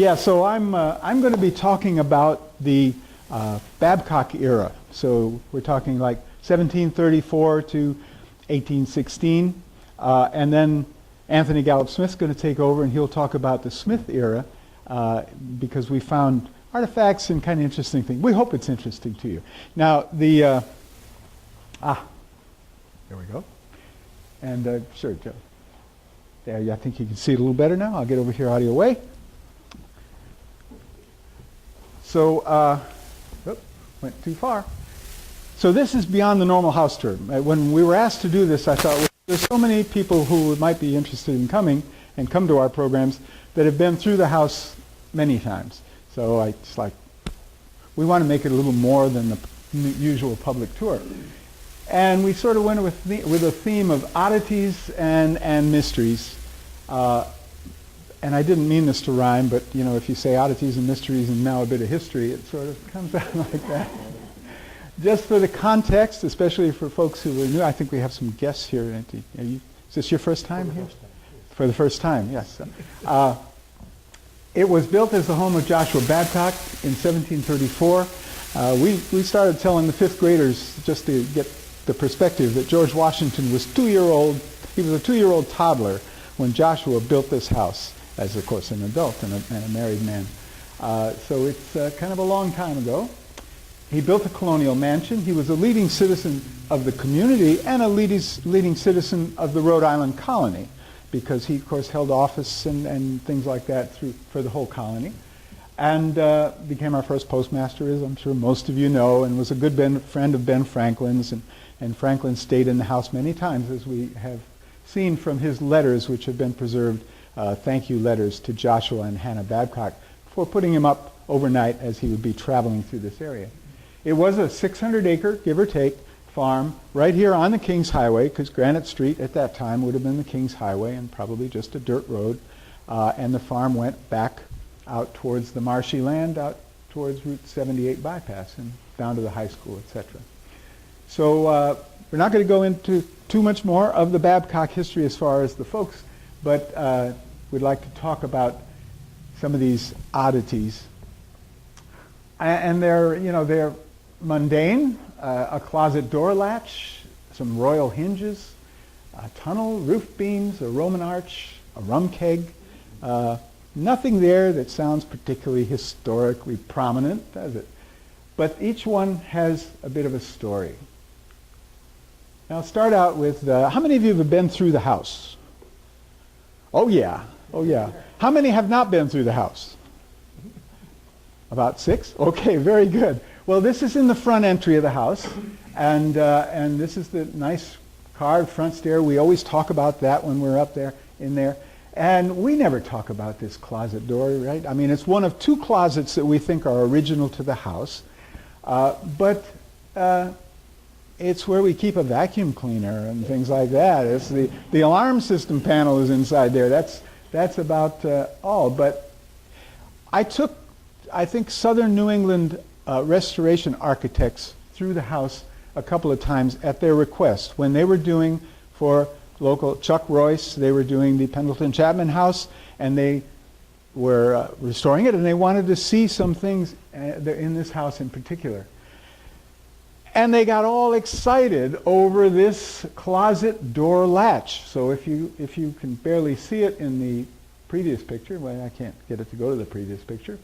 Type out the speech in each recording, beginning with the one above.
Yeah, so I'm going to be talking about the Babcock era. So we're talking like 1734 to 1816. And then Anthony Gallup-Smith's going to take over, and he'll talk about the Smith era because we found artifacts and kind of interesting things. We hope it's interesting to you. Now, there we go. And sure, Joe. There, I think you can see it a little better now. I'll get over here audio way. So, went too far. So this is beyond the normal house tour. When we were asked to do this, I thought, well, there's so many people who might be interested in coming and come to our programs that have been through the house many times. So it's like, we want to make it a little more than the usual public tour. And we sort of went with a theme of oddities and mysteries. And I didn't mean this to rhyme, but you know, if you say oddities and mysteries and now a bit of history, it sort of comes out like that. Just for the context, especially for folks who are new, I think we have some guests here. Is this your first time here? For the first time, yes. It was built as the home of Joshua Babcock in 1734. We started telling the fifth graders, just to get the perspective, that George Washington was 2-year-old. He was a 2-year-old toddler when Joshua built this house, as of course an adult and a married man. So it's kind of a long time ago. He built a colonial mansion. He was a leading citizen of the community and a leading citizen of the Rhode Island colony, because he, of course, held office and things like that for the whole colony, and became our first postmaster, as I'm sure most of you know, and was a good friend of Ben Franklin's, and Franklin stayed in the house many times, as we have seen from his letters, which have been preserved, thank you letters to Joshua and Hannah Babcock for putting him up overnight as he would be traveling through this area. It was a 600-acre, give or take, farm right here on the King's Highway, because Granite Street at that time would have been the King's Highway and probably just a dirt road. And the farm went back out towards the marshy land, out towards Route 78 bypass and down to the high school, etc. So we're not going to go into too much more of the Babcock history as far as the folks, but we'd like to talk about some of these oddities. And they're mundane, a closet door latch, some royal hinges, a tunnel, roof beams, a Roman arch, a rum keg. Nothing there that sounds particularly historically prominent, does it? But each one has a bit of a story. Now I'll start out with, how many of you have been through the house? Oh yeah, oh yeah. How many have not been through the house? About 6? Okay, very good. Well, this is in the front entry of the house, and this is the nice carved front stair. We always talk about that when we're up there, in there. And we never talk about this closet door, right? I mean, it's one of 2 closets that we think are original to the house, but it's where we keep a vacuum cleaner and things like that. It's the alarm system panel is inside there. That's about all. But I think Southern New England restoration architects through the house a couple of times at their request. When they were doing for local Chuck Royce, they were doing the Pendleton Chapman House, and they were restoring it, and they wanted to see some things in this house in particular. And they got all excited over this closet door latch. So if you can barely see it in the previous picture, well, I can't get it to go to the previous picture.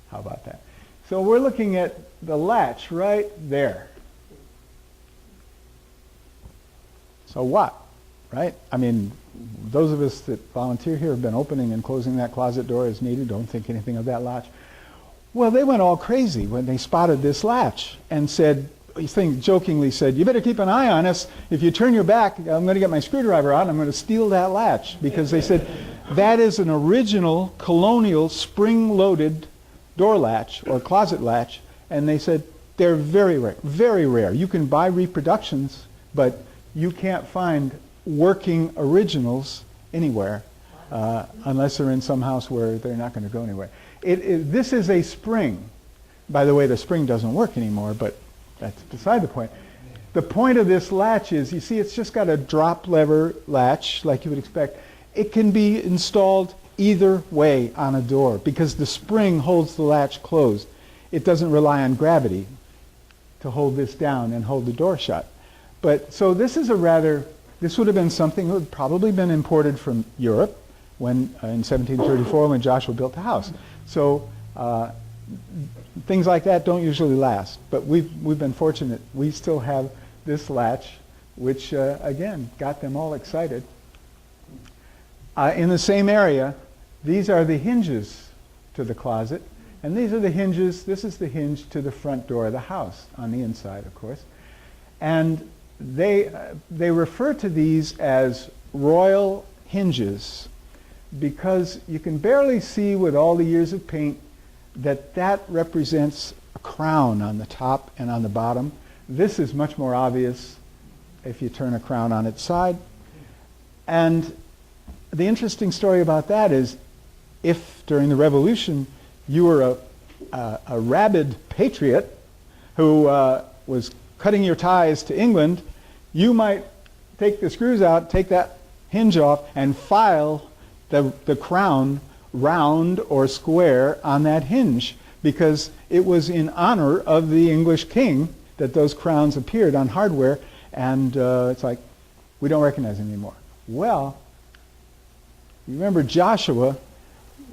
How about that? So we're looking at the latch right there. So what, right? I mean, those of us that volunteer here have been opening and closing that closet door as needed, don't think anything of that latch. Well, they went all crazy when they spotted this latch and said, jokingly said, you better keep an eye on us. If you turn your back, I'm going to get my screwdriver out and I'm going to steal that latch. Because they said, that is an original colonial spring-loaded door latch or closet latch. And they said, they're very rare, very rare. You can buy reproductions, but you can't find working originals anywhere unless they're in some house where they're not going to go anywhere. This is a spring. By the way, the spring doesn't work anymore, but that's beside the point. The point of this latch is, you see, it's just got a drop lever latch, like you would expect. It can be installed either way on a door because the spring holds the latch closed. It doesn't rely on gravity to hold this down and hold the door shut. But so this is this would have been something that would probably been imported from Europe when in 1734 when Joshua built the house. So things like that don't usually last. But we've been fortunate. We still have this latch, which again got them all excited. In the same area, these are the hinges to the closet, and these are the hinges. This is the hinge to the front door of the house on the inside, of course. And they refer to these as royal hinges because you can barely see with all the years of paint that represents a crown on the top and on the bottom. This is much more obvious if you turn a crown on its side. And the interesting story about that is if during the Revolution you were a rabid patriot who was cutting your ties to England, you might take the screws out, take that hinge off, and file the crown round or square on that hinge because it was in honor of the English king that those crowns appeared on hardware, and it's like, we don't recognize them anymore. Well, you remember Joshua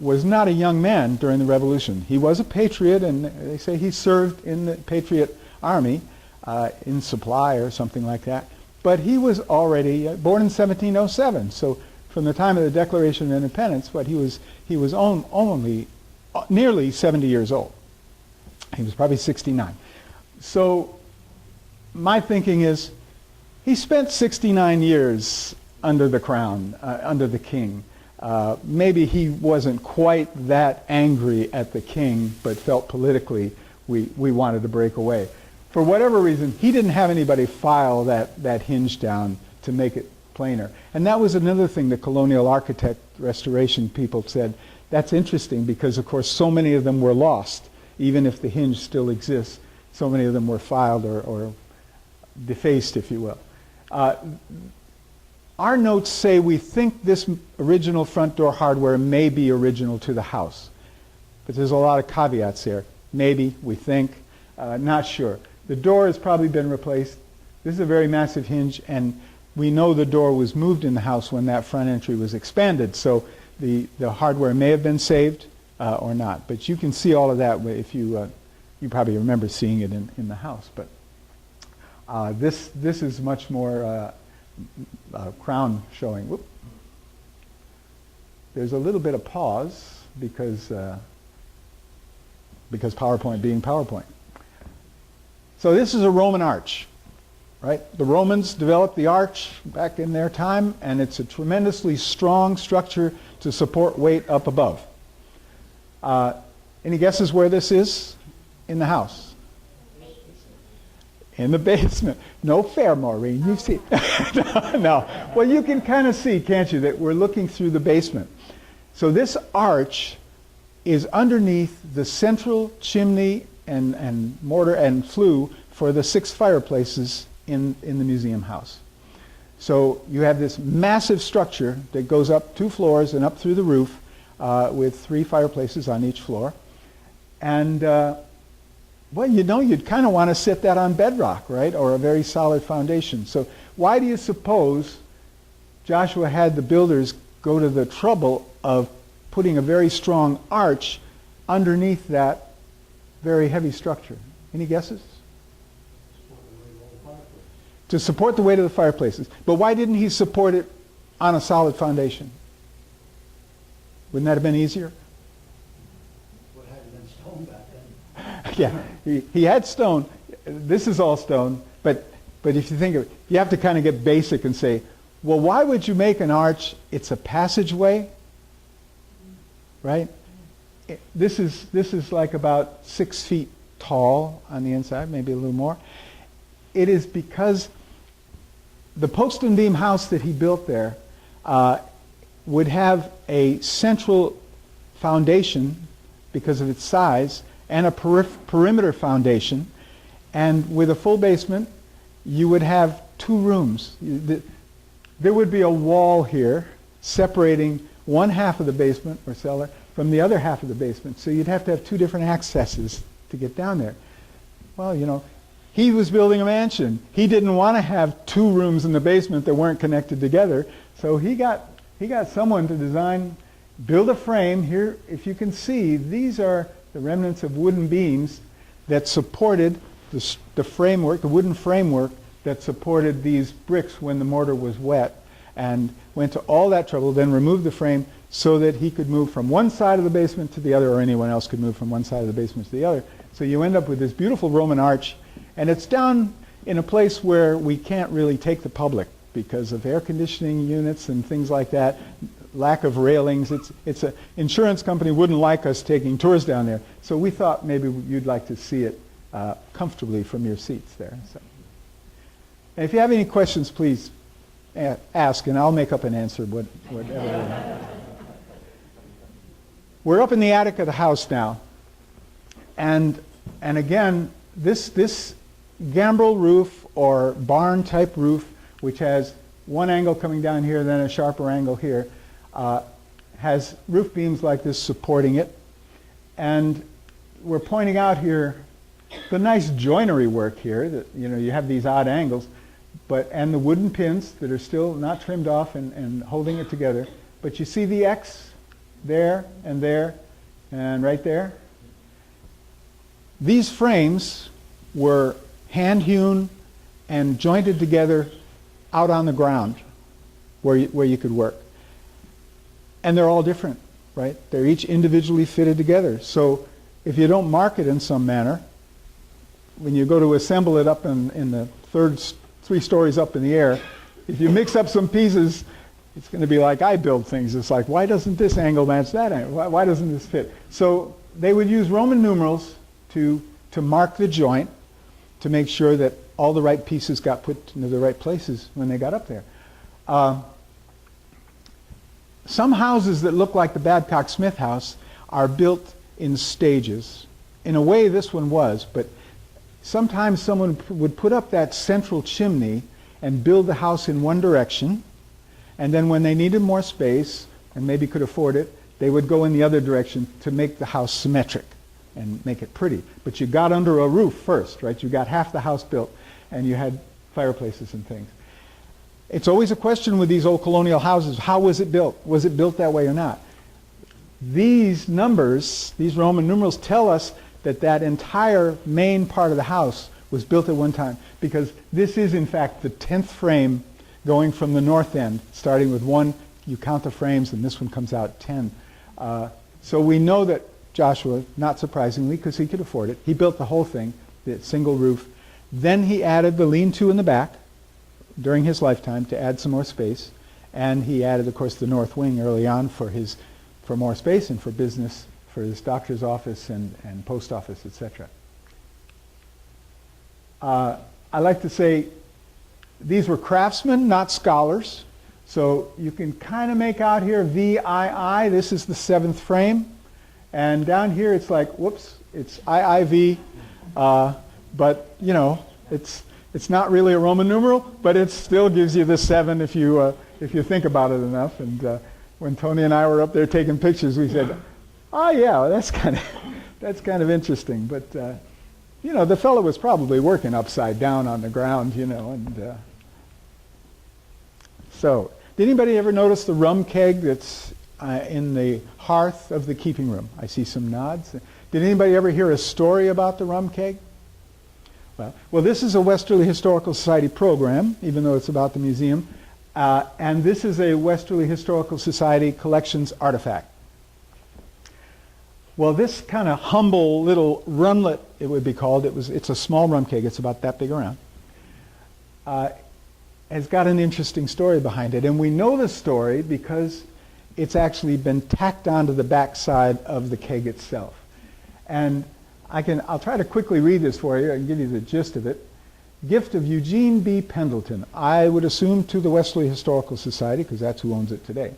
was not a young man during the Revolution. He was a patriot, and they say he served in the Patriot Army in supply or something like that. But he was already born in 1707. So from the time of the Declaration of Independence, he was only nearly 70 years old. He was probably 69. So my thinking is he spent 69 years under the crown, under the king. Maybe he wasn't quite that angry at the king, but felt politically we wanted to break away. For whatever reason, he didn't have anybody file that hinge down to make it plainer. And that was another thing the colonial architect restoration people said. That's interesting because, of course, so many of them were lost. Even if the hinge still exists, so many of them were filed or defaced, if you will. Our notes say we think this original front door hardware may be original to the house. But there's a lot of caveats there. Maybe, we think, not sure. The door has probably been replaced. This is a very massive hinge, and we know the door was moved in the house when that front entry was expanded. So the hardware may have been saved or not. But you can see all of that if you probably remember seeing it in the house. But this is much more crown showing. Whoop. There's a little bit of pause because PowerPoint being PowerPoint. So this is a Roman arch, right? The Romans developed the arch back in their time, and it's a tremendously strong structure to support weight up above. Any guesses where this is in the house? In the basement. No fair, Maureen. You see. No. Well, you can kind of see, can't you, that we're looking through the basement. So this arch is underneath the central chimney and mortar and flue for the 6 fireplaces in the museum house. So you have this massive structure that goes up 2 floors and up through the roof with 3 fireplaces on each floor. And well, you know, you'd kind of want to set that on bedrock, right, or a very solid foundation. So why do you suppose Joshua had the builders go to the trouble of putting a very strong arch underneath that very heavy structure? Any guesses? To support the weight of the fireplaces. But why didn't he support it on a solid foundation? Wouldn't that have been easier? Well, it had been stone back then. Yeah, he had stone. This is all stone. But if you think of it, you have to kind of get basic and say, well, why would you make an arch? It's a passageway, right? This is like about 6 feet tall on the inside, maybe a little more. It is because the post and beam house that he built there would have a central foundation because of its size and a perimeter foundation, and with a full basement you would have 2 rooms. There would be a wall here separating one half of the basement or cellar from the other half of the basement. So you'd have to have two different accesses to get down there. Well, you know, he was building a mansion. He didn't want to have two rooms in the basement that weren't connected together. So he got someone to build a frame. Here, if you can see, these are the remnants of wooden beams that supported the framework, the wooden framework that supported these bricks when the mortar was wet, and went to all that trouble, then removed the frame so that he could move from one side of the basement to the other, or anyone else could move from one side of the basement to the other. So you end up with this beautiful Roman arch, and it's down in a place where we can't really take the public because of air conditioning units and things like that, lack of railings. It's an insurance company wouldn't like us taking tours down there, so we thought maybe you'd like to see it comfortably from your seats there. So. And if you have any questions, please ask, and I'll make up an answer, whatever. We're up in the attic of the house now, and again, this gambrel roof or barn type roof, which has one angle coming down here, then a sharper angle here, has roof beams like this supporting it, and we're pointing out here the nice joinery work here. That you have these odd angles, and the wooden pins that are still not trimmed off and holding it together. But you see the X there and right there. These frames were hand-hewn and jointed together out on the ground where you could work. And they're all different, right? They're each individually fitted together. So if you don't mark it in some manner, when you go to assemble it up in the three stories up in the air, if you mix up some pieces, it's going to be like I build things. It's like, why doesn't this angle match that angle? Why doesn't this fit? So they would use Roman numerals to mark the joint to make sure that all the right pieces got put into the right places when they got up there. Some houses that look like the Babcock-Smith House are built in stages. In a way, this one was, but sometimes someone would put up that central chimney and build the house in one direction, and then when they needed more space and maybe could afford it, they would go in the other direction to make the house symmetric and make it pretty. But you got under a roof first, right? You got half the house built, and you had fireplaces and things. It's always a question with these old colonial houses, how was it built? Was it built that way or not? These numbers, these Roman numerals, tell us that entire main part of the house was built at one time, because this is in fact the 10th frame going from the north end, starting with 1, you count the frames, and this one comes out 10. So we know that Joshua, not surprisingly, because he could afford it, he built the whole thing, the single roof. Then he added the lean-to in the back during his lifetime to add some more space, and he added, of course, the north wing early on for more space and for business, for his doctor's office and post office, etc. I like to say these were craftsmen, not scholars. So you can kind of make out here VII. This is the 7th frame. And down here it's like, whoops, it's IIV. But, it's not really a Roman numeral, but it still gives you the 7 if you think about it enough. And when Tony and I were up there taking pictures, we said, oh yeah, that's kind of interesting. But the fellow was probably working upside down on the ground, and so did anybody ever notice the rum keg that's in the hearth of the keeping room? I see some nods. Did anybody ever hear a story about the rum keg? Well, this is a Westerly Historical Society program, even though it's about the museum, and this is a Westerly Historical Society collections artifact. Well, this kind of humble little runlet, it would be called, it's a small rum keg, it's about that big around, has got an interesting story behind it. And we know the story because it's actually been tacked onto the back side of the keg itself. And I'll try to quickly read this for you and give you the gist of it. Gift of Eugene B. Pendleton, I would assume to the Westerly Historical Society, because that's who owns it today.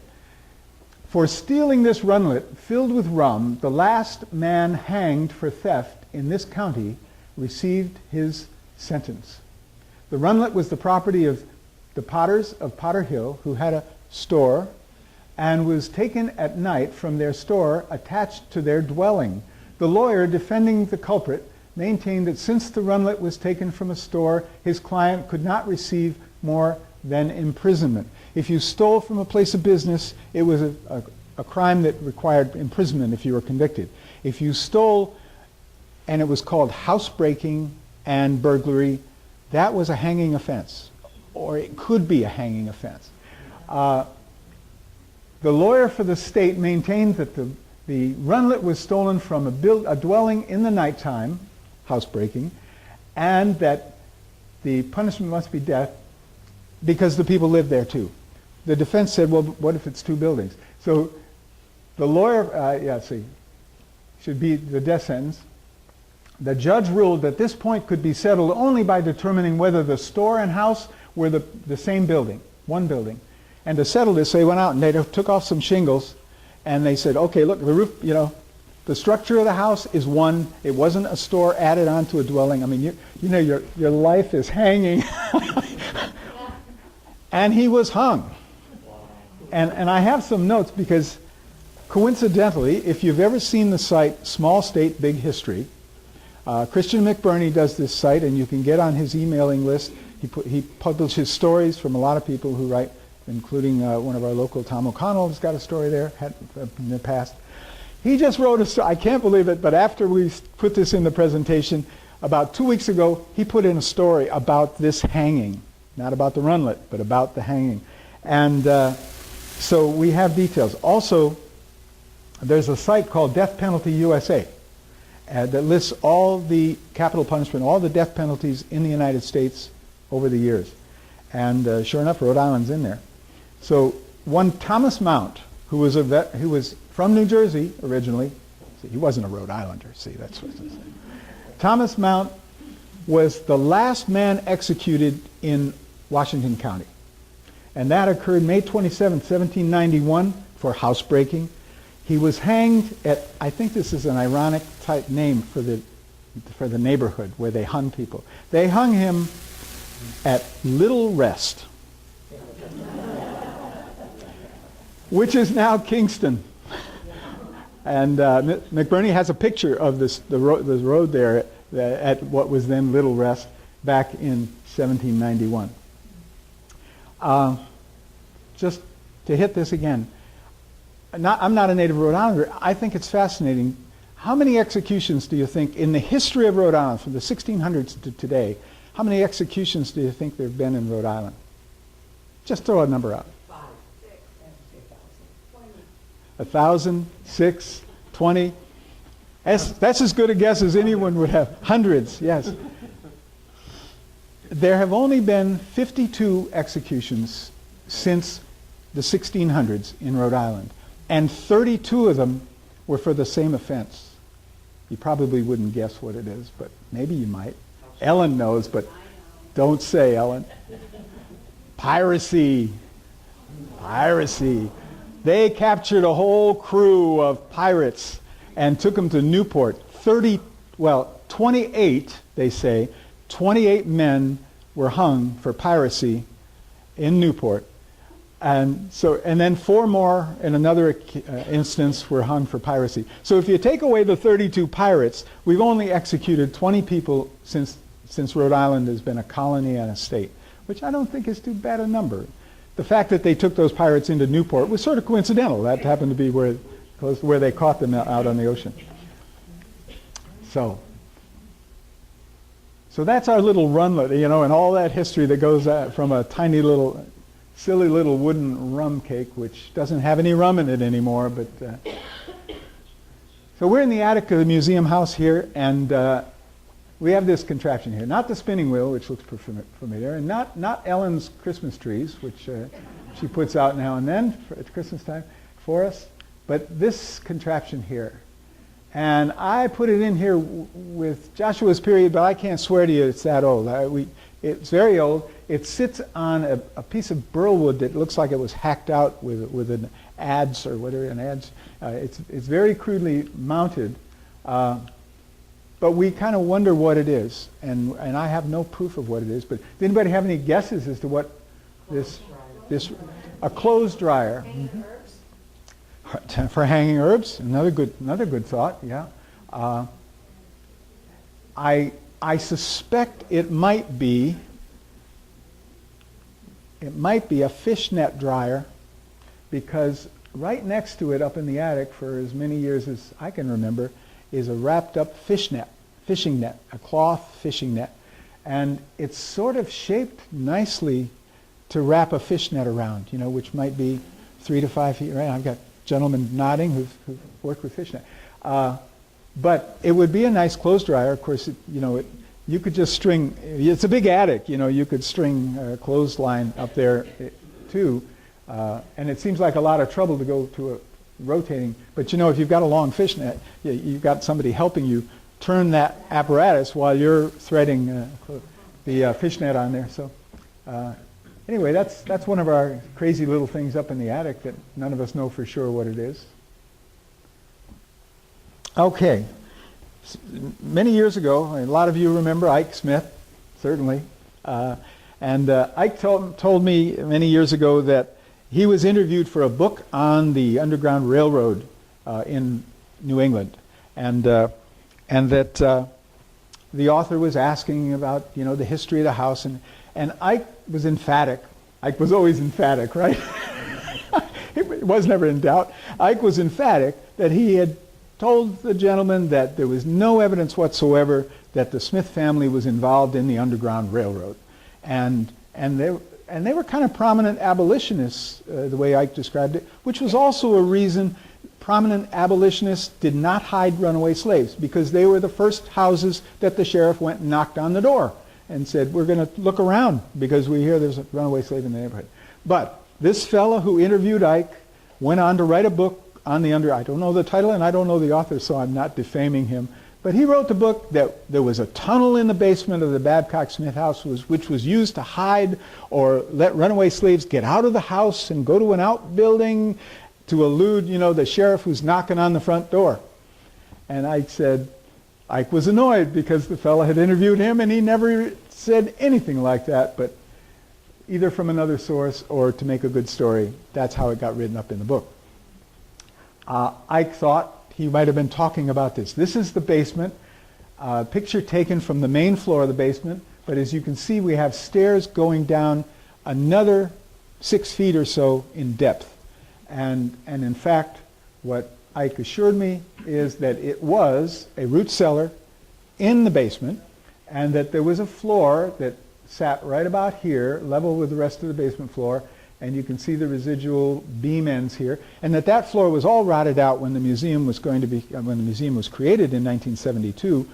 For stealing this runlet filled with rum, the last man hanged for theft in this county received his sentence. The runlet was the property of the Potters of Potter Hill, who had a store and was taken at night from their store attached to their dwelling. The lawyer defending the culprit maintained that since the runlet was taken from a store, his client could not receive more than imprisonment. If you stole from a place of business, it was a crime that required imprisonment if you were convicted. If you stole, and it was called housebreaking and burglary, that was a hanging offense, or it could be a hanging offense. The lawyer for the state maintained that the runlet was stolen from a dwelling in the nighttime, housebreaking, and that the punishment must be death because the people lived there too. The defense said, well, what if it's two buildings? So the lawyer, should be the death sentence. The judge ruled that this point could be settled only by determining whether the store and house were the same building, one building. And to settle this, they went out and they took off some shingles, and they said, okay, look, the roof, the structure of the house is one. It wasn't a store added onto a dwelling. I mean, your life is hanging. And he was hung. And I have some notes because, coincidentally, if you've ever seen the site Small State, Big History, Christian McBurney does this site, and you can get on his emailing list. He publishes stories from a lot of people who write, including one of our local, Tom O'Connell, has got a story there in the past. He just wrote a story, I can't believe it, but after we put this in the presentation, about 2 weeks ago, he put in a story about this hanging. Not about the runlet, but about the hanging. And so we have details. Also, there's a site called Death Penalty USA that lists all the capital punishment, all the death penalties in the United States over the years. And sure enough, Rhode Island's in there. So one Thomas Mount, who was from New Jersey originally. See, he wasn't a Rhode Islander. See, that's what it says. Thomas Mount was the last man executed in Washington County. And that occurred May 27, 1791 for housebreaking. He was hanged at, I think this is an ironic type name for the neighborhood where they hung people. They hung him at Little Rest, which is now Kingston. And McBurney has a picture of the road there at what was then Little Rest back in 1791. Just to hit this again, I'm not a native Rhode Islander. I think it's fascinating. How many executions do you think, in the history of Rhode Island, from the 1600s to today, how many executions do you think there have been in Rhode Island? Just throw a number out. 5, 6, 1,000, 6, 20. That's as good a guess as anyone would have. Hundreds, yes. There have only been 52 executions since the 1600s in Rhode Island, and 32 of them were for the same offense. You probably wouldn't guess what it is, but maybe you might. Ellen knows, but don't say, Ellen. Piracy. Piracy. They captured a whole crew of pirates and took them to Newport. 28, they say, 28 men were hung for piracy in Newport. And then 4 more in another instance were hung for piracy. So if you take away the 32 pirates, we've only executed 20 people since Rhode Island has been a colony and a state, which I don't think is too bad a number. The fact that they took those pirates into Newport was sort of coincidental. That happened to be where they caught them out on the ocean. So that's our little runlet, and all that history that goes from a tiny little, silly little wooden rum cake, which doesn't have any rum in it anymore. But so we're in the attic of the museum house here, and we have this contraption here. Not the spinning wheel, which looks familiar, and not Ellen's Christmas trees, which she puts out now and then at Christmas time for us, but this contraption here. And I put it in here with Joshua's period, but I can't swear to you it's that old. It's very old. It sits on a piece of burl wood that looks like it was hacked out with an adze or whatever, an adze. It's very crudely mounted, but we kind of wonder what it is. And I have no proof of what it is. But does anybody have any guesses as to what a clothes dryer? Herbs? For hanging herbs, another good thought. Yeah, I suspect it might be a fishnet dryer, because right next to it, up in the attic, for as many years as I can remember, is a wrapped up fishing net, a cloth fishing net, and it's sort of shaped nicely to wrap a fishnet around, which might be 3 to 5 feet. Right, I've got gentlemen nodding who've worked with fishnet. But it would be a nice clothes dryer. Of course, you could just string. It's a big attic, you could string a clothesline up there too, and it seems like a lot of trouble to go to a rotating. But if you've got a long fishnet, you've got somebody helping you turn that apparatus while you're threading the fishnet on there. So. Anyway, that's one of our crazy little things up in the attic that none of us know for sure what it is. Okay. Many years ago, a lot of you remember Ike Smith, certainly. And Ike told me many years ago that he was interviewed for a book on the Underground Railroad in New England. And that the author was asking about, the history of the house. And Ike was emphatic. Ike was always emphatic, right? It was never in doubt. Ike was emphatic that he had told the gentleman that there was no evidence whatsoever that the Smith family was involved in the Underground Railroad. And they were kind of prominent abolitionists, the way Ike described it, which was also a reason prominent abolitionists did not hide runaway slaves, because they were the first houses that the sheriff went and knocked on the door and said, we're going to look around because we hear there's a runaway slave in the neighborhood. But this fellow who interviewed Ike went on to write a book on the I don't know the title and I don't know the author, so I'm not defaming him. But he wrote the book that there was a tunnel in the basement of the Babcock-Smith House which was used to hide or let runaway slaves get out of the house and go to an outbuilding to elude, the sheriff who's knocking on the front door. And Ike was annoyed because the fellow had interviewed him and he never said anything like that, but either from another source or to make a good story, that's how it got written up in the book. Ike thought he might have been talking about this. This is the basement, picture taken from the main floor of the basement, but as you can see, we have stairs going down another 6 feet or so in depth. And in fact, what Ike assured me is that it was a root cellar in the basement, and that there was a floor that sat right about here, level with the rest of the basement floor, and you can see the residual beam ends here, and that floor was all rotted out when the museum was when the museum was created in 1972,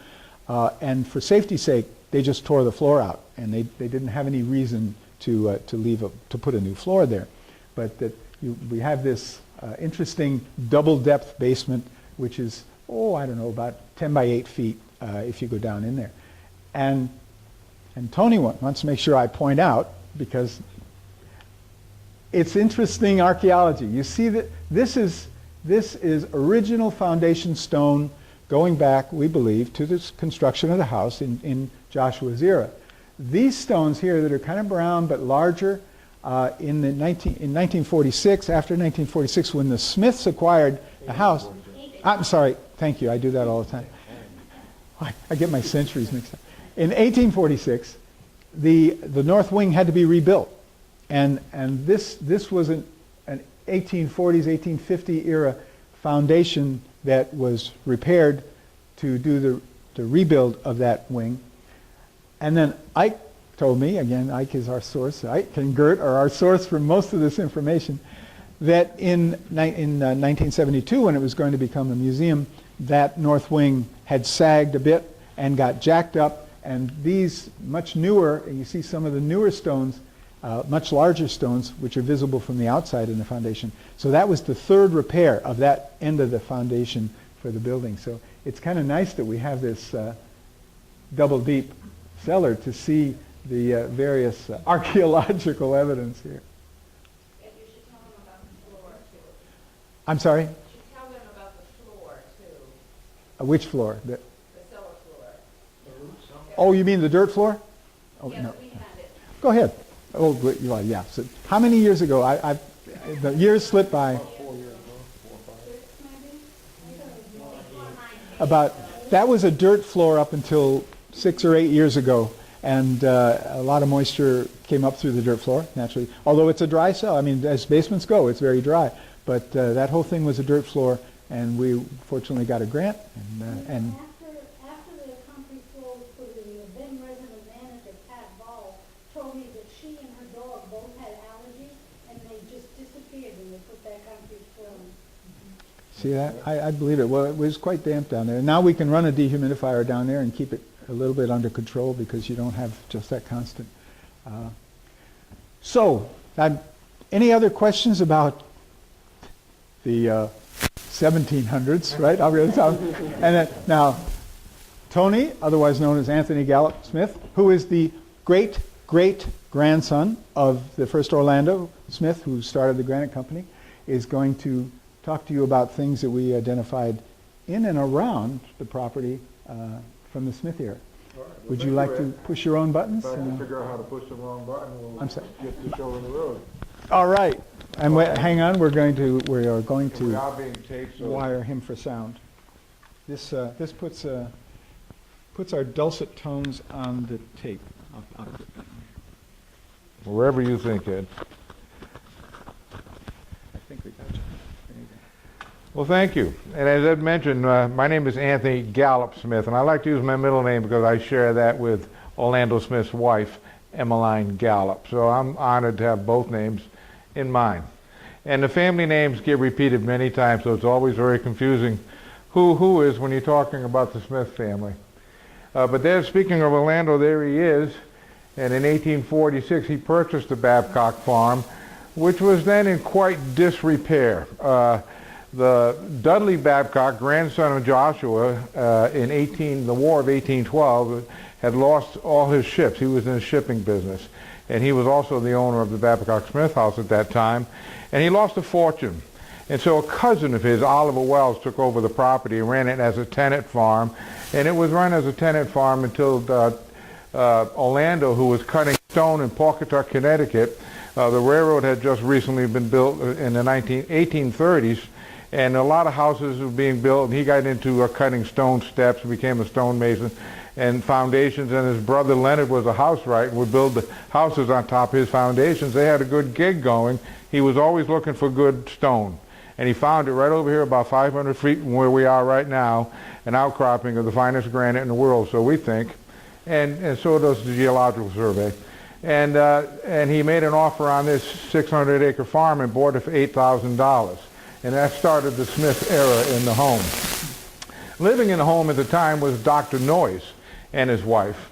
and for safety's sake, they just tore the floor out, and they didn't have any reason to put a new floor there, but that we have this interesting double-depth basement, which is I don't know, about 10 by 8 feet if you go down in there, and Tony wants to make sure I point out, because it's interesting archaeology. You see that this is original foundation stone going back, we believe, to the construction of the house in Joshua's era. These stones here that are kind of brown but larger, in 1946, after 1946, when the Smiths acquired the house. I'm sorry, thank you, I do that all the time. I get my centuries mixed up. In 1846, the north wing had to be rebuilt. And this was an 1840s, 1850 era foundation that was repaired to do the rebuild of that wing. And then Ike told me, again, Ike is our source, Ike and Gert are our source for most of this information, that in 1972, when it was going to become a museum, that north wing had sagged a bit and got jacked up, and these much newer, and you see some of the newer stones, much larger stones, which are visible from the outside in the foundation. So that was the third repair of that end of the foundation for the building. So it's kind of nice that we have this double deep cellar to see the various archaeological evidence here. And you should tell them about the floor, too. I'm sorry? You should tell them about the floor, too. Which floor? The cellar floor. Oh, you mean the dirt floor? Oh, Yes, no. we had it. Go ahead. Oh, well, yeah. So how many years ago? The years slipped by. 4 years ago, 4 or That was a dirt floor up until 6 or 8 years ago, and a lot of moisture came up through the dirt floor, naturally. Although it's a dry cell, I mean, as basements go, it's very dry. But that whole thing was a dirt floor, and we fortunately got a grant. And After the concrete floor was put in, the then resident manager, Pat Ball, told me that she and her dog both had allergies, and they just disappeared when they put that concrete floor in. see that? I believe it. Well, it was quite damp down there. Now we can run a dehumidifier down there and keep it a little bit under control because you don't have just that constant. Any other questions about the 1700s, right? And then, now, Tony, otherwise known as Anthony Gallup-Smith, who is the great-great-grandson of the first Orlando Smith, who started the Granite Company, is going to talk to you about things that we identified in and around the property from the Smith era. Well, Would you like to push your own buttons? If I can figure out how to push the wrong button, we'll I'm sorry. get the show on the road. All right. And hang on, we are going We to are being taped, so wire him for sound. This puts our dulcet tones on the tape. wherever you think, Ed. I think we got you. There you go. Well, thank you. And as Ed mentioned, my name is Anthony Gallup-Smith, and I like to use my middle name because I share that with Orlando Smith's wife, Emmeline Gallup. So I'm honored to have both names in mind. And the family names get repeated many times, so it's always very confusing who is when you're talking about the Smith family. But there, speaking of Orlando, there he is. And in 1846, he purchased the Babcock farm, which was then in quite disrepair. The Dudley Babcock, grandson of Joshua, in the War of 1812, had lost all his ships. He was in the shipping business. And he was also the owner of the Babcock-Smith House at that time. And he lost a fortune. And so a cousin of his, Oliver Wells, took over the property and ran it as a tenant farm. And it was run as a tenant farm until Orlando, who was cutting stone in Pawcatuck, Connecticut. The railroad had just recently been built in the 1830s. And a lot of houses were being built. And he got into cutting stone steps, became a stonemason and foundations, and his brother Leonard was a housewright and would build the houses on top of his foundations. They had a good gig going. He was always looking for good stone. And he found it right over here about 500 feet from where we are right now, an outcropping of the finest granite in the world, so we think. And so does the Geological Survey. And he made an offer on this 600-acre farm and bought it for $8,000. And that started the Smith era in the home. Living in the home at the time was Dr. Noyes and his wife.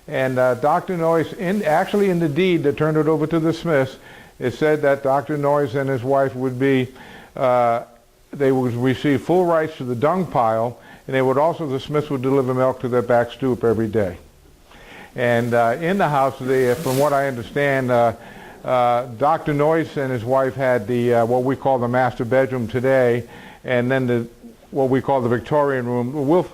And Dr. Noyes, actually in the deed that turned it over to the Smiths, it said that Dr. Noyes and his wife would be, they would receive full rights to the dung pile, and they would also, the Smiths would deliver milk to their back stoop every day. And in the house, from what I understand, Dr. Noyes and his wife had the what we call the master bedroom today, and then what we call the Victorian room,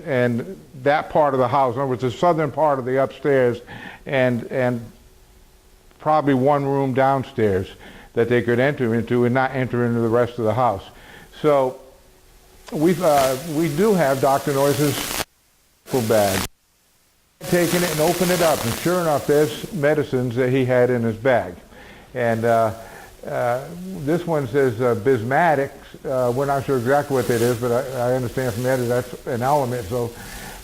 and that part of the house, in other words, the southern part of the upstairs, and probably one room downstairs that they could enter into and not enter into the rest of the house. So we do have Dr. Noyes' bag. Taken it and opened it up, and sure enough, there's medicines that he had in his bag. And this one says bismatics. We're not sure exactly what that is, but I understand from Ed that's an element. So,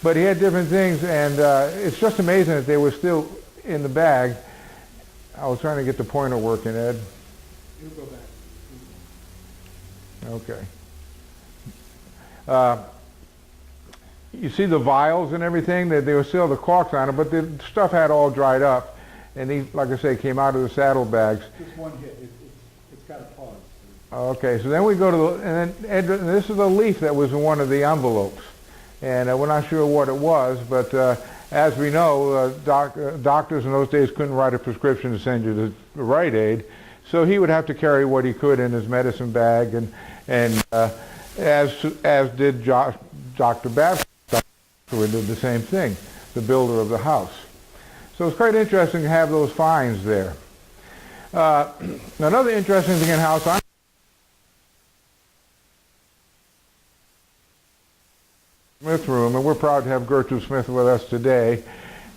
but he had different things, and it's just amazing that they were still in the bag. I was trying to get the pointer working, Ed. You'll go back. Okay. You see the vials and everything, that they were still the corks on it, but the stuff had all dried up. And these, like I say, came out of the saddlebags. Just one hit. It's got a pause. Okay, so then we go to and this is a leaf that was in one of the envelopes. And we're not sure what it was, but as we know, doctors in those days couldn't write a prescription to send you to the Rite Aid. So he would have to carry what he could in his medicine bag, and as did Dr. Babcock, who did the same thing, the builder of the house. So it's quite interesting to have those finds there. Another interesting thing in the house, Smith room, and we're proud to have Gertrude Smith with us today,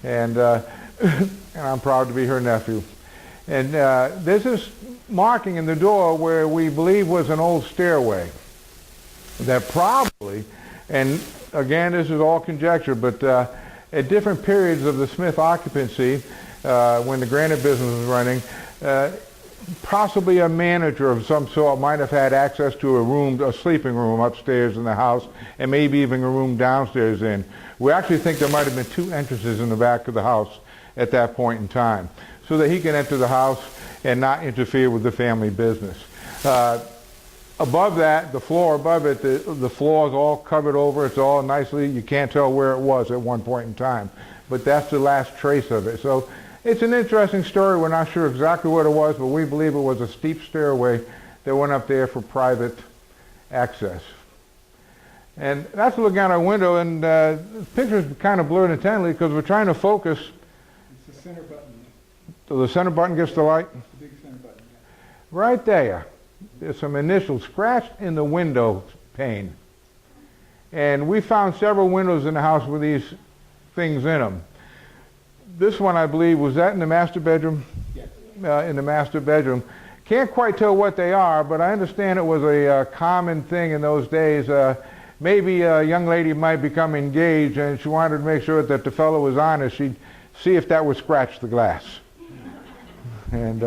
and and I'm proud to be her nephew. And there's this marking in the door where we believe was an old stairway that probably, and again this is all conjecture, but at different periods of the Smith occupancy, when the granite business was running, possibly a manager of some sort might have had access to a sleeping room upstairs in the house, and maybe even a room downstairs in. We actually think there might have been two entrances in the back of the house at that point in time, so that he can enter the house and not interfere with the family business. Above that, the floor above it, the floor is all covered over. It's all nicely, you can't tell where it was at one point in time, but that's the last trace of it. So it's an interesting story. We're not sure exactly what it was, but we believe it was a steep stairway that went up there for private access. And that's looking out our window, and the picture's kind of blurred intently because we're trying to focus. It's the center button. So the center button gets the light? It's the big center button. Yeah. Right there. There's some initials scratched in the window pane. And we found several windows in the house with these things in them. This one, I believe, was that in the master bedroom? Yeah. In the master bedroom. Can't quite tell what they are, but I understand it was a common thing in those days. Maybe a young lady might become engaged and she wanted to make sure that the fellow was honest. She'd see if that would scratch the glass. And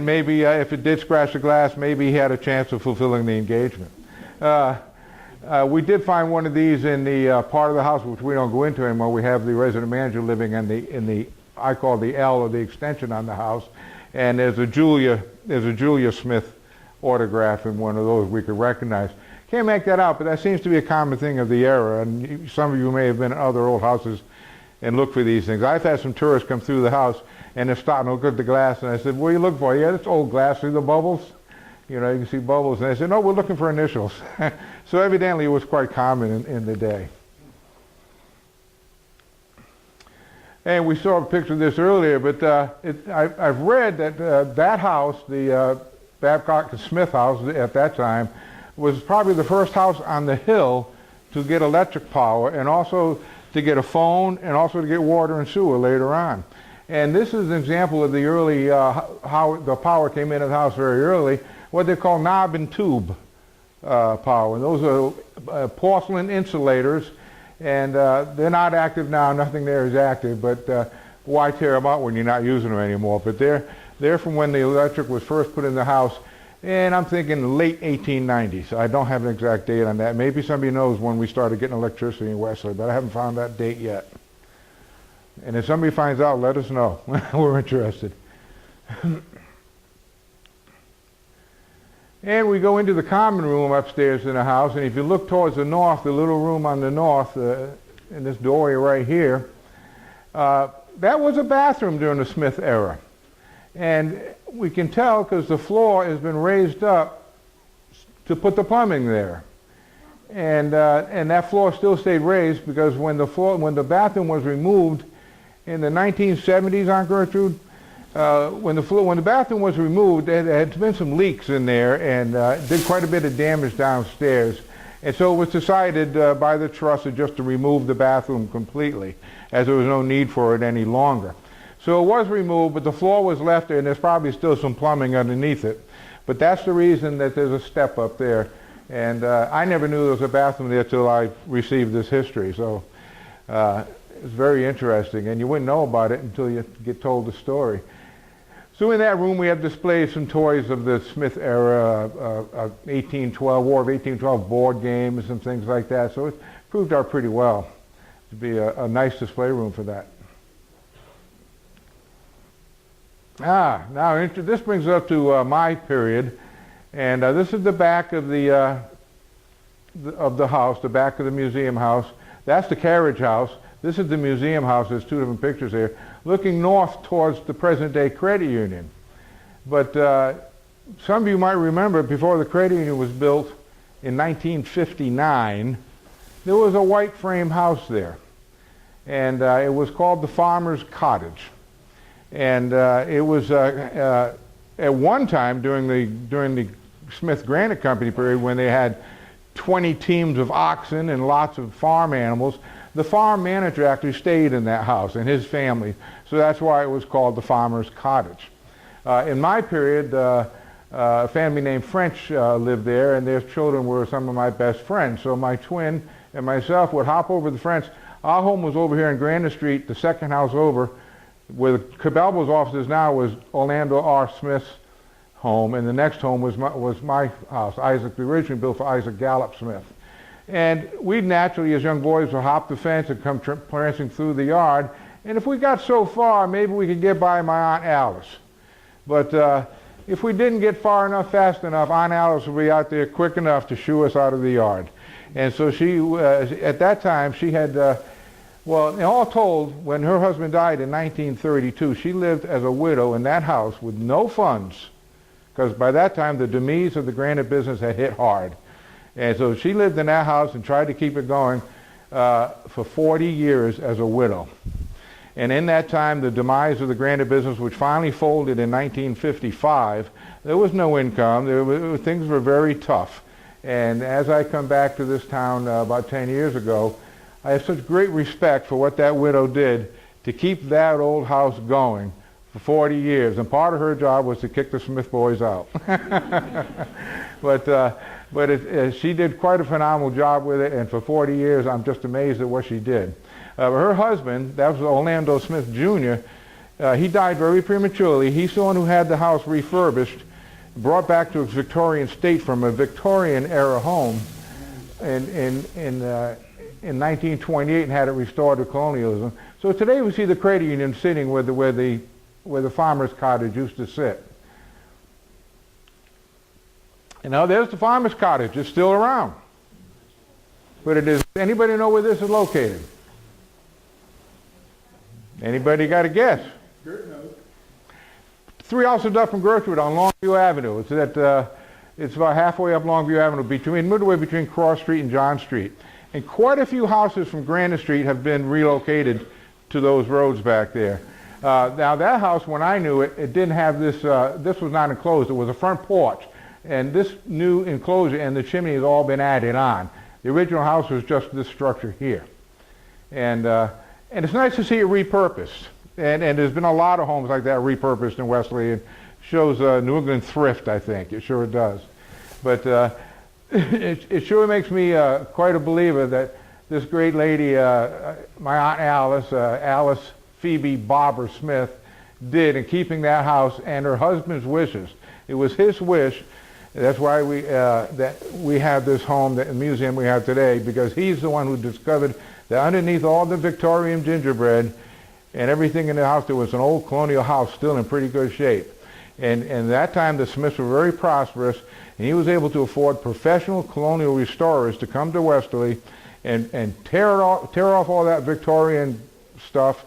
maybe if it did scratch the glass, maybe he had a chance of fulfilling the engagement. We did find one of these in the part of the house which we don't go into anymore. We have the resident manager living in the I call the L, or the extension on the house, and there's a Julia Smith autograph in one of those we could recognize. Can't make that out, but that seems to be a common thing of the era, and some of you may have been in other old houses and looked for these things. I've had some tourists come through the house and they're starting to look at the glass, and I said, what are you looking for? Yeah, it's old glass. See the bubbles? You know, you can see bubbles. And they said, no, we're looking for initials. So evidently it was quite common in the day. And we saw a picture of this earlier, but I've read that that house, the Babcock-Smith House at that time, was probably the first house on the hill to get electric power, and also to get a phone, and also to get water and sewer later on. And this is an example of the early, how the power came into the house very early, what they call knob and tube power. And those are porcelain insulators, and they're not active now. Nothing there is active, but why tear them out when you're not using them anymore? But they're from when the electric was first put in the house, and I'm thinking late 1890s. I don't have an exact date on that. Maybe somebody knows when we started getting electricity in Wesley, but I haven't found that date yet. And if somebody finds out, let us know. We're interested. And we go into the common room upstairs in the house, and if you look towards the north, the little room on the north, in this doorway right here, that was a bathroom during the Smith era. And we can tell because the floor has been raised up to put the plumbing there. And that floor still stayed raised because when the bathroom was removed in the 1970s, Aunt Gertrude, when the bathroom was removed, there had been some leaks in there, and did quite a bit of damage downstairs. And so it was decided by the trust just to remove the bathroom completely, as there was no need for it any longer. So it was removed, but the floor was left there, and there's probably still some plumbing underneath it. But that's the reason that there's a step up there. And I never knew there was a bathroom there till I received this history. So it's very interesting, and you wouldn't know about it until you get told the story. So in that room we have displayed some toys of the Smith era, 1812, War of 1812 board games and things like that. So it proved out pretty well to be a nice display room for that. Now this brings us up to my period, and this is the back of the house, the back of the museum house. That's the carriage house. This is the museum house. There's two different pictures here, looking north towards the present-day credit union. But some of you might remember, before the credit union was built in 1959, there was a white frame house there, and it was called the Farmer's Cottage. And it was at one time during the Smith Granite Company period, when they had 20 teams of oxen and lots of farm animals. The farm manager actually stayed in that house, and his family. So that's why it was called the farmer's cottage. In my period, a family named French lived there, and their children were some of my best friends. So my twin and myself would hop over the French. Our home was over here in Granite Street, the second house over. Where Cabelbo's office is now was Orlando R. Smith's home, and the next home was my house. Isaac, originally built for Isaac Gallup-Smith. And we naturally, as young boys, would hop the fence and come prancing through the yard. And if we got so far, maybe we could get by my Aunt Alice. But if we didn't get far enough, fast enough, Aunt Alice would be out there quick enough to shoo us out of the yard. And so she, at that time, she had, well, all told, when her husband died in 1932, she lived as a widow in that house with no funds, because by that time the demise of the granite business had hit hard. And so she lived in that house and tried to keep it going for 40 years as a widow. And in that time, the demise of the granite business, which finally folded in 1955, there was no income. Things were very tough. And as I come back to this town about 10 years ago, I have such great respect for what that widow did to keep that old house going for 40 years. And part of her job was to kick the Smith boys out. But she did quite a phenomenal job with it, and for 40 years, I'm just amazed at what she did. Her husband, that was Orlando Smith Jr., he died very prematurely. He's the one who had the house refurbished, brought back to its Victorian state from a Victorian-era home in 1928 and had it restored to colonialism. So today we see the credit union sitting where the farmer's cottage used to sit. And now there's the farmer's cottage. It's still around. But it is, anybody know where this is located? Anybody got a guess? 3 houses up from Gertrude on Longview Avenue. It's about halfway up Longview Avenue, midway between Cross Street and John Street. And quite a few houses from Granite Street have been relocated to those roads back there. Now that house, when I knew it, it didn't have this, this was not enclosed. It was a front porch. And this new enclosure and the chimney has all been added on. The original house was just this structure here. And it's nice to see it repurposed. And there's been a lot of homes like that repurposed in Westerly. It shows New England thrift, I think. It sure does. But it sure makes me quite a believer that this great lady, my Aunt Alice, Alice Phoebe Barber Smith, did in keeping that house and her husband's wishes. It was his wish. That's why we have this home, the museum we have today, because he's the one who discovered that underneath all the Victorian gingerbread and everything in the house, there was an old colonial house still in pretty good shape. And at that time, the Smiths were very prosperous, and he was able to afford professional colonial restorers to come to Westerly and tear off all that Victorian stuff,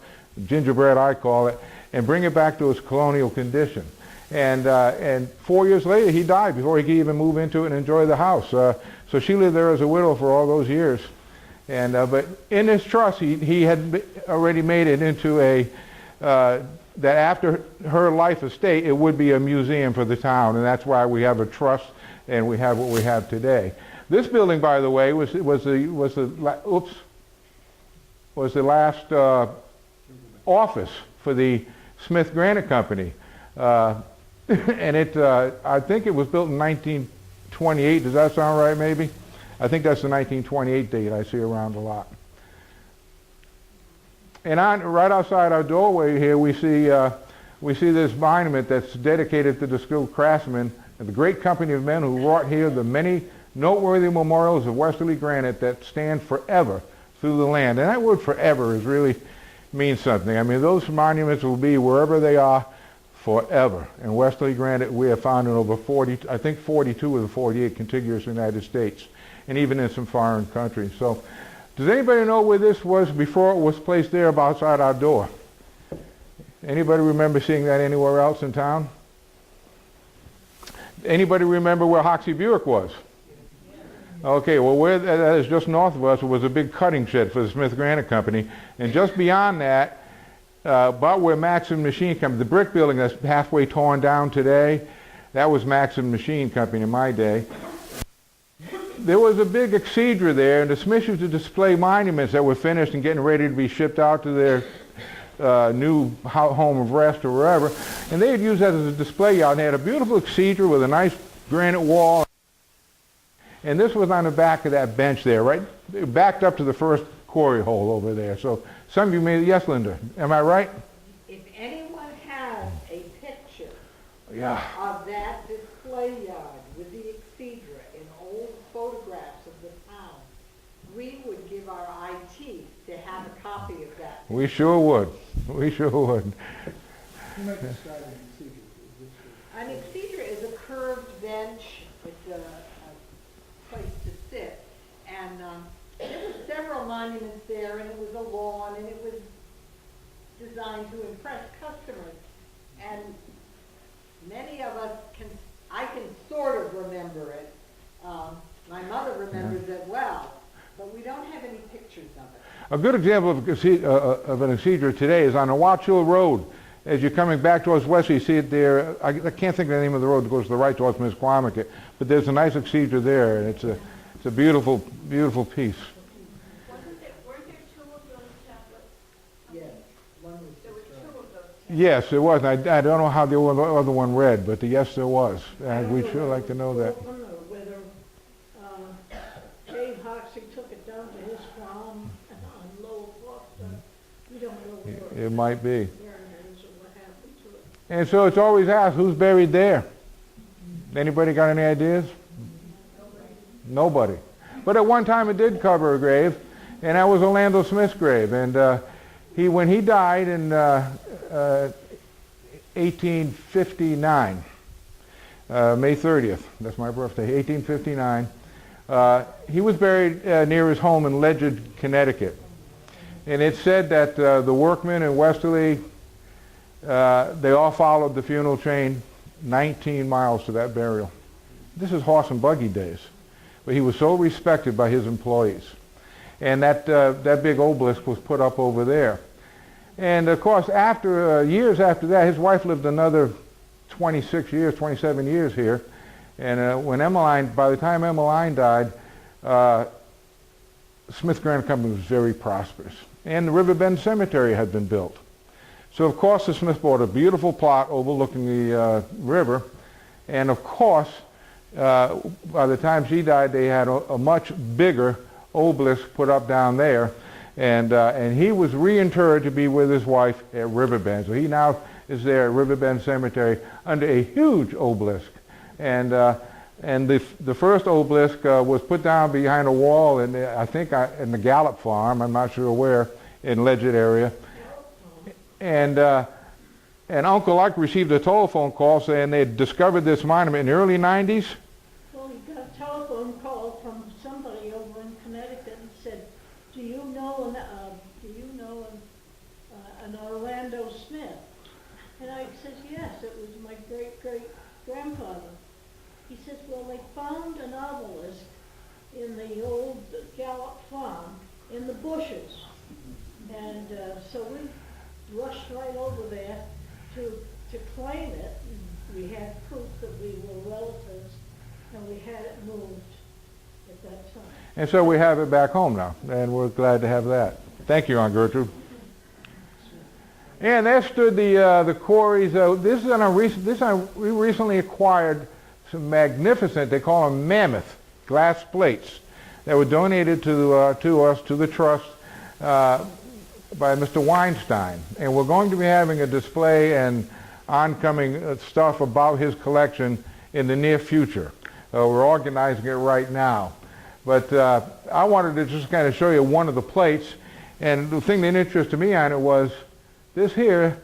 gingerbread I call it, and bring it back to its colonial condition. And 4 years later, he died before he could even move into it and enjoy the house. So she lived there as a widow for all those years. And but in his trust, he had already made it into a that after her life estate, it would be a museum for the town, and that's why we have a trust and we have what we have today. This building, by the way, was the last office for the Smith Granite Company. And I think it was built in 1928. Does that sound right, maybe? I think that's the 1928 date I see around a lot. And right outside our doorway here, we see this monument that's dedicated to the skilled craftsmen and the great company of men who wrought here the many noteworthy memorials of Westerly granite that stand forever through the land. And that word forever really means something. I mean, those monuments will be wherever they are forever. And Westerly granite we have found in over 40, I think 42 of the 48 contiguous United States, and even in some foreign countries. So, does anybody know where this was before it was placed there outside our door? Anybody remember seeing that anywhere else in town? Anybody remember where Hoxie Buick was? Okay, well, where that is just north of us was a big cutting shed for the Smith Granite Company, and just beyond that, about where Maxim Machine Company, the brick building that's halfway torn down today, that was Maxim Machine Company in my day. there was a big exedra there, and the Smiths used to display monuments that were finished and getting ready to be shipped out to their new home of rest or wherever, and they would use that as a display yard. And they had a beautiful exedra with a nice granite wall, and this was on the back of that bench there, right backed up to the first quarry hole over there. So some of you may, yes, Linda, am I right? If anyone has a picture Yeah. of that display yard with the exedra and old photographs of the town, we would give our IT to have a copy of that. We sure would. We sure would. You might describe an exedra. An exedra is a curved bench. It's a place to sit. And there were several monuments there, and it was a lawn, and it was designed to impress customers. And many of us I can sort of remember it. My mother remembers it well, but we don't have any pictures of it. A good example of an exedra today is on the Watch Hill Road. As you're coming back towards West, you see it there. I can't think of the name of the road that goes to the right towards Misquamicut, but there's a nice exedra there, and it's a beautiful, beautiful piece. Weren't there two of those tablets? Yes, one was There were destroyed. two of those. Yes, there was. I don't know how the other one read, but yes, there was. And we'd sure like to know that. I don't know whether Dave Hoxie took it down to his farm on Lower Gloucester. We don't know where It might be. it is or what happened to it. And so it's always asked, who's buried there? Anybody got any ideas? Nobody. But at one time it did cover a grave, and that was Orlando Smith's grave. And when he died in 1859, May 30th, that's my birthday, 1859, he was buried near his home in Ledyard, Connecticut. And it said that the workmen in Westerly, they all followed the funeral train 19 miles to that burial. This is horse and buggy days. But he was so respected by his employees. And that big obelisk was put up over there. And of course, after years after that, his wife lived another 26 years, 27 years here. And by the time Emmeline died, Smith Granite Company was very prosperous. And the Riverbend Cemetery had been built. So of course the Smiths bought a beautiful plot overlooking the river. And of course, by the time she died, they had a much bigger obelisk put up down there. And he was reinterred to be with his wife at Riverbend. So he now is there at Riverbend Cemetery under a huge obelisk. And the first obelisk was put down behind a wall in I think in the Gallup farm, I'm not sure where, in Ledyard area. And Uncle Ike received a telephone call saying they had discovered this monument in the early 90s. Well, he got a telephone call from somebody over in Connecticut and said, do you know an Orlando Smith? And I said, yes, it was my great-great-grandfather. He says, well, they found an obelisk in the old Gallup farm in the bushes. And so we rushed right over there to claim it. We had proof that we were relatives, and we had it moved at that time. And so we have it back home now, and we're glad to have that. Thank you, Aunt Gertrude. And there stood the quarries. We recently acquired some magnificent, they call them mammoth, glass plates that were donated to us, to the trust, by Mr. Weinstein. And we're going to be having a display and oncoming stuff about his collection in the near future. We're organizing it right now. But I wanted to just kind of show you one of the plates. And the thing that interested me on it was this here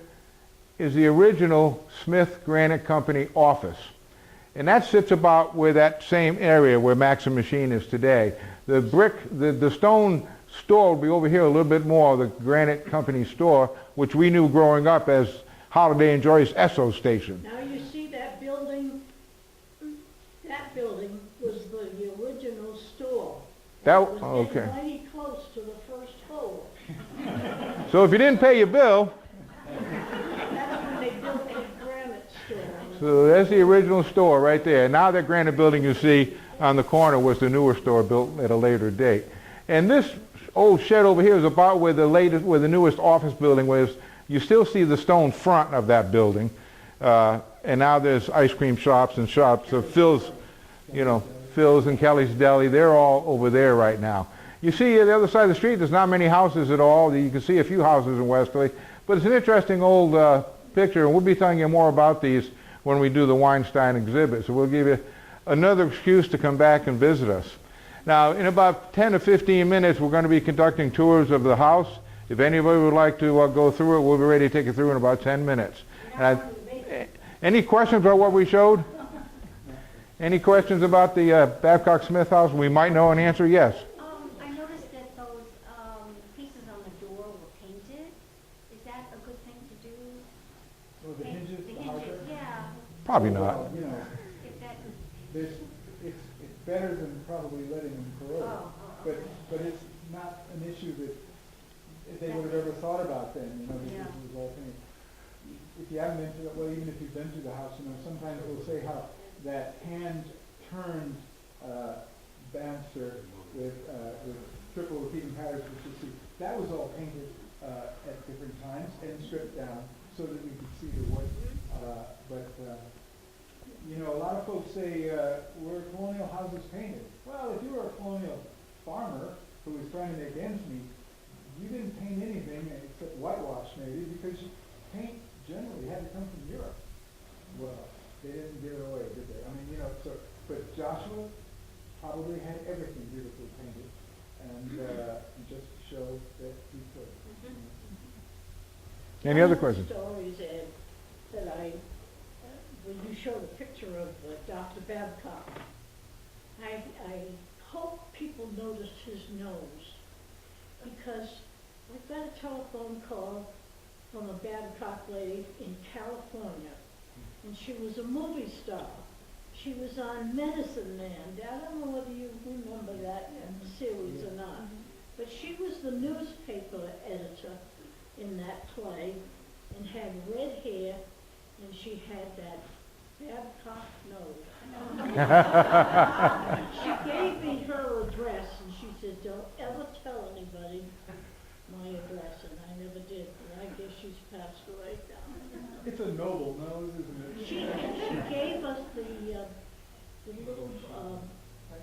is the original Smith Granite Company office. And that sits about where that same area where Maxim Machine is today. The stone store will be over here a little bit more, the Granite Company store, which we knew growing up as Holiday and Joyce Esso Station. Now you see that building was the original store. That, It was okay. getting mighty close to the first hole. So if you didn't pay your bill, That's when they built the granite store. so that's the original store right there. Now that granite building you see on the corner was the newer store built at a later date. And this old shed over here is about where the newest office building was. You still see the stone front of that building. And now there's ice cream shops and shops of Phil's and Kelly's Deli. They're all over there right now. You see the other side of the street, there's not many houses at all. You can see a few houses in Westerly. But it's an interesting old picture, and we'll be telling you more about these when we do the Weinstein exhibit. So we'll give you another excuse to come back and visit us. Now, in about 10 to 15 minutes, we're going to be conducting tours of the house. If anybody would like to go through it, we'll be ready to take you through in about 10 minutes. Any questions about what we showed? Any questions about the Babcock-Smith House? We might know an answer. Yes. I noticed that those pieces on the door were painted. Is that a good thing to do? Or the hinges, The the hardware? hinges, yeah. Probably not. Well, you know, If that, it's better than probably letting them corrode. oh, But it's not an issue that if they would have ever thought about then, because Yeah. it was all painted. If you haven't been to, well, even if you've been to the house, sometimes we'll say how that hand-turned banister with triple repeating patterns, which you see, that was all painted at different times and stripped down so that we could see the wood. A lot of folks say, were colonial houses painted? Well, if you were a colonial farmer who was trying to make ends meet, you didn't paint anything except whitewash maybe, because paint generally had to come from Europe. Well, they didn't give it away, did they? But Joshua probably had everything beautifully painted, and just to show that he could. Any other questions? Stories, Ed, that when you showed a picture of Dr. Babcock, I hope people noticed his nose, because I got a telephone call from a Babcock lady in California, and she was a movie star. She was on Medicine Man. I don't know whether you remember that series or not, but she was the newspaper editor in that play and had red hair, and she had that Babcock nose. She gave me her address, and she said, "Don't ever tell anybody my address," and I never did, and I guess she's passed away now. It's a noble nose, isn't it? She gave us the little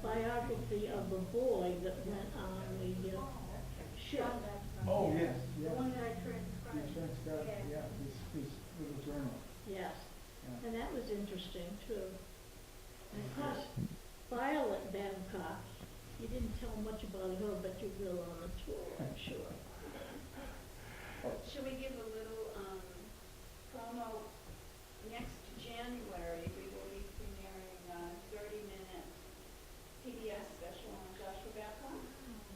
biography of the boy that went on the ship. Oh, yes, The yeah. one that I The transcribed. insurance guy, yeah, his little journal. Yes, Yeah. and that was interesting too. And of course, Violet Babcock, you didn't tell much about her, but you will on the tour, I'm sure. Should we give a little promo? Next January, we will be premiering a 30-minute PBS special on Joshua Babcock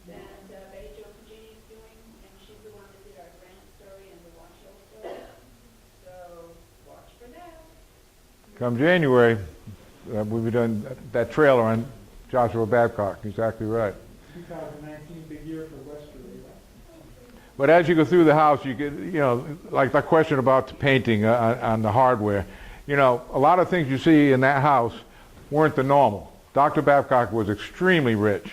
that Betty Jo Pagini is doing, and she's the one that did our Grant story and the Washoe story. So watch for that. Come January, we'll be doing that trailer on Joshua Babcock. Exactly right. 2019, big year for Westerly. But as you go through the house, you get, like the question about the painting on the hardware. A lot of things you see in that house weren't the normal. Dr. Babcock was extremely rich,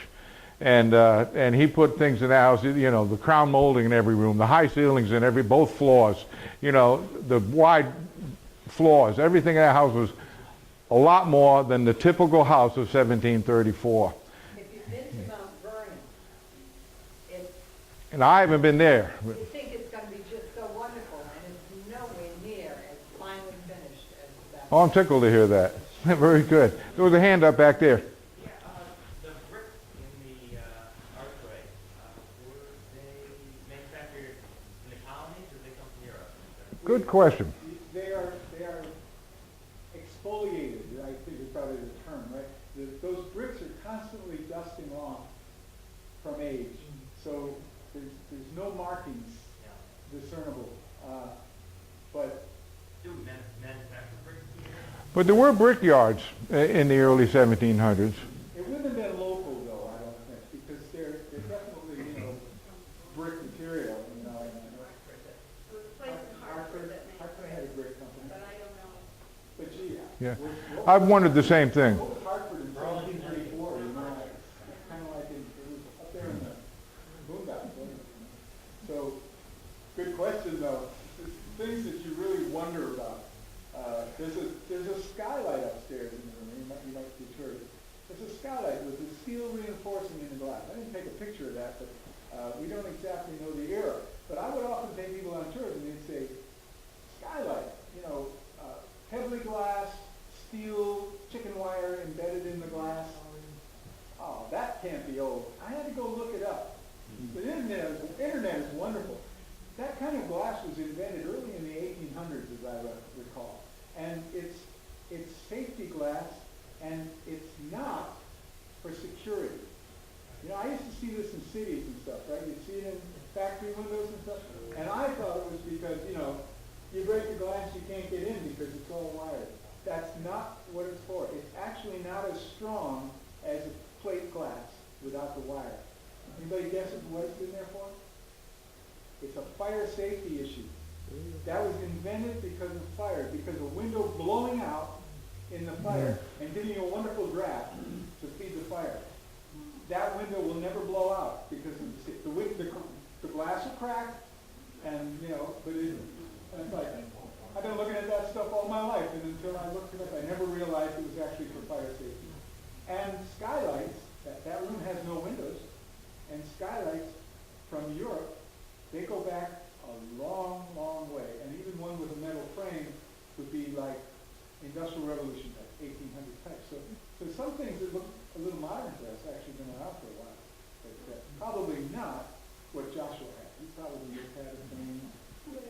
and he put things in the house. The crown molding in every room, the high ceilings in both floors. The wide floors. Everything in that house was a lot more than the typical house of 1734. If you've been to Mount Vernon, And I haven't been there. you think it's going to be just so wonderful, and it's nowhere near as finely finished as that. Oh, I'm tickled to hear that. Very good. There was a hand up back there. Yeah, the bricks in the archway, were they manufactured in the colonies or did they come from Europe? Good question. They are exfoliated, I think is probably the term, right? Those bricks are constantly dusting off from age, so there's no markings discernible. But Do we manufacture bricks here? But there were brickyards in the early 1700s. it wouldn't have been local though, I don't think, because they're definitely, brick material, There was a place in Hartford that made Hartford had a brick company, but I don't know. but gee, Yeah. what I've wondered the same thing. was Hartford in 1734 pressing in the glass. I didn't take a picture of that, but we don't exactly know the era. But I would often take people on tours and they'd say, skylight, pebbly glass, steel, chicken wire embedded in the glass. Oh, that can't be old. I had to go look it up. The internet is wonderful. That kind of glass was invented early in the 1800s, as I recall. And it's safety glass, and it's not for security. I used to see this in cities and stuff, right? You'd see it in factory windows and stuff. And I thought it was because, you break the glass, you can't get in because it's all wired. That's not what it's for. It's actually not as strong as a plate glass without the wire. Anybody guesses what it's in there for? It's a fire safety issue. That was invented because of fire, because a window blowing out in the fire and giving you a wonderful draft to feed the fire. That window will never blow out because the glass will crack, and but it's like I've been looking at that stuff all my life, and until I looked it up, I never realized it was actually for fire safety. And skylights, that room has no windows, and skylights from Europe, they go back a long, long way, and even one with a metal frame would be like Industrial Revolution type, 1800 type. So some things that look a little modern to us actually been around for a while. But probably not what Joshua had. He probably just had a plain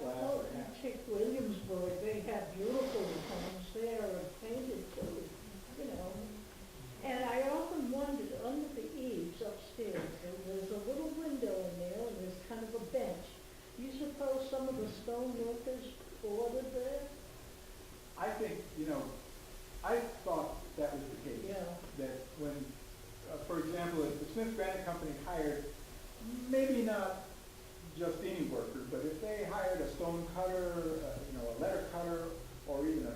glass or You hat. take Williamsburg, they have beautiful homes there and painted too, And I often wondered, under the eaves upstairs, there's a little window in there and there's kind of a bench. Do you suppose some of the stone workers boarded there? I think, I thought that was the case. Yeah. That when, for example, if the Smith Granite Company hired, maybe not just any worker, but if they hired a stone cutter, a letter cutter, or even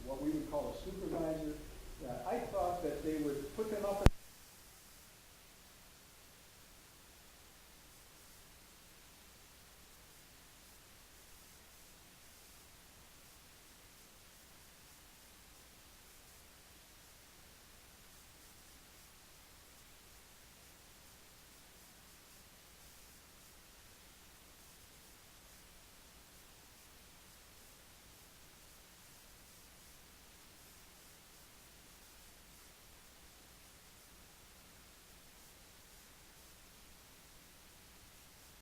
what we would call a supervisor, I thought that they would put them up